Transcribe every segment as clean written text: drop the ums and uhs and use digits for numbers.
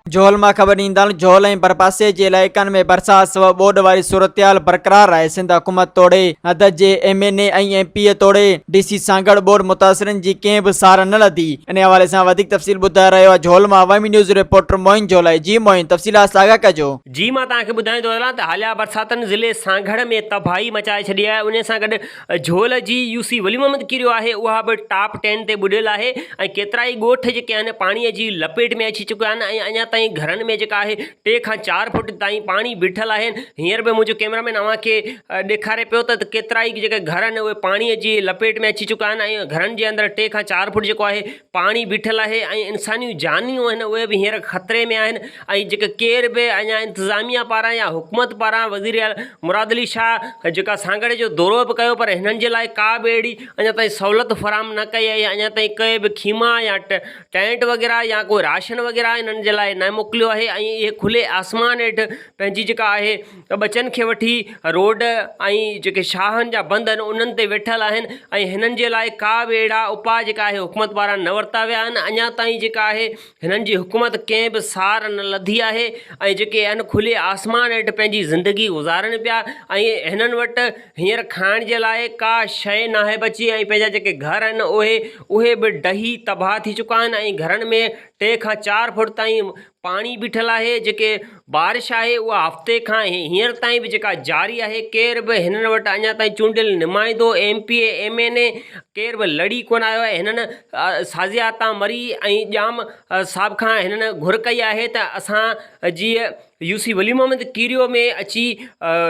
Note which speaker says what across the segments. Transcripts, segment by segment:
Speaker 1: झोल में खबर ॾींदड़ झोल ऐं परपासे जे इलाइक़नि में बरसात सबबि ॿोॾ वारी सूरतयाल बरक़रार आहे। सिंध हुकूमत तोड़े हद जे MNA ऐं MP तोड़े DC सां गॾु ॿोॾ मुतासिरनि जी कंहिं बि सार न लधी। इन हवाले सां वधीक तफ़सील ॿुधाए रहियो आहे झोल मां अवामी न्यूज़ रिपोर्टर मोइन झोलाई। जी मोइन, तफ़सीलात साॻा कजो।
Speaker 2: जी मां तव्हांखे ॿुधाईंदो हलां त हालिया बरसातनि ज़िले साॻड़ में तबाही मचाए छॾी आहे। उन सां गॾु झोल जी UC वली मोहम्मद कीरियो आहे उहा बि टॉप 10 ते ॿुॾियल आहे ऐं केतिरा ई ॻोठ जेके आहिनि पाणीअ जी लपेट में अची चुकिया आहिनि ऐं अञा ताईं घरनि में जेका आहे 3 खां 4 फुट ताईं पाणी बीठल आहिनि। हींअर बि मुंहिंजो कैमरामैन अव्हांखे ॾेखारे पियो त केतिरा ई जेके घर आहिनि उहे पाणीअ जी लपेट में अची चुका आहिनि ऐं घरनि जे अंदरि 3 खां 4 फुट जेको आहे पाणी बीठल आहे ऐं इंसानियूं जानियूं आहिनि उहे बि हींअर ख़तरे में आहिनि ऐं जेके केर बि अञा इंतिज़ामिया पारां या हुकूमत पारां वज़ीर मुराद अली शाह जेका सांगड़ जो दौरो बि कयो पर हिननि जे लाइ का बि अहिड़ी अञा ताईं सहूलियत फराहम न कई आहे। अञा ताईं कंहिं बि खीमा या टेंट वग़ैरह या कोई राशन वग़ैरह इन्हनि जे लाइ न मोकिलियो आहे ऐं इहे खुले आसमान हेठि पंहिंजी जेका आहे बचनि खे वठी रोड ऐं जेके शाहनि जा बंद आहिनि उन्हनि ते वेठल आहिनि ऐं हिननि जे लाइ का बि अहिड़ा उपाय जेका आहे हुकूमत पारां न वरिता विया आहिनि। अञा ताईं जेका आहे हिननि जी हुकूमत कंहिं बि सार न लधी आहे ऐं जेके आहिनि खुले आसमान हेठि पंहिंजी ज़िंदगी गुज़ारनि पिया ऐं हिननि वटि हींअर खाइण जे लाइ का शइ न आहे बची ऐं पंहिंजा जेके घर आहिनि उहे बि डही तबाह थी चुका आहिनि ऐं घरनि में 3 खां 4 फुट ताईं पाणी बीठल आहे। जेके बारिश आहे उहा हफ़्ते खां हींअर ताईं बि जेका जारी आहे केर बि हिननि वटि अञा ताईं चूंडियल नुमाइंदो MP MNA केर बि लड़ी कोन आयो आहे। हिननि साज़िया तां मरी ऐं ॼाम साहिब खां हिननि घुर कई आहे त असां जीअं UC वली मोहम्मद कीरियो में अची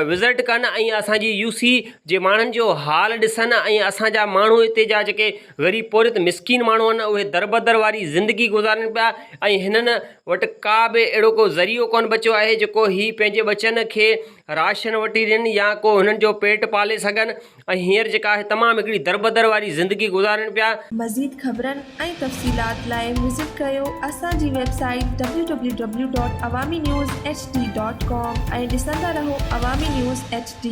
Speaker 2: विज़िट कनि ऐं असांजी UC जे माण्हुनि जो हाल ॾिसनि ऐं असांजा माण्हू हिते जा जेके ग़रीब पोरित मिसकीन माण्हू आहिनि उहे दरबदर वारी ज़िंदगी गुज़ारनि पिया ऐं हिननि वटि का बि अहिड़ो को ज़रियो कोन बचियो आहे जेको ही पंहिंजे बचनि खे राशन वठी ॾियनि या को हुननि जो पेट पाले सघनि ऐं हींअर जेका आहे तमामु हिकिड़ी दरबदर वारी ज़िंदगी गुज़ारनि पिया।
Speaker 3: मज़ीद ख़बरनि ऐं तफ़सीलात लाइ विज़िट कयो असांजी वेबसाइट www.awamiNewsHD.com ऐं ॾिसंदा रहो अवामी न्यूज़ HD।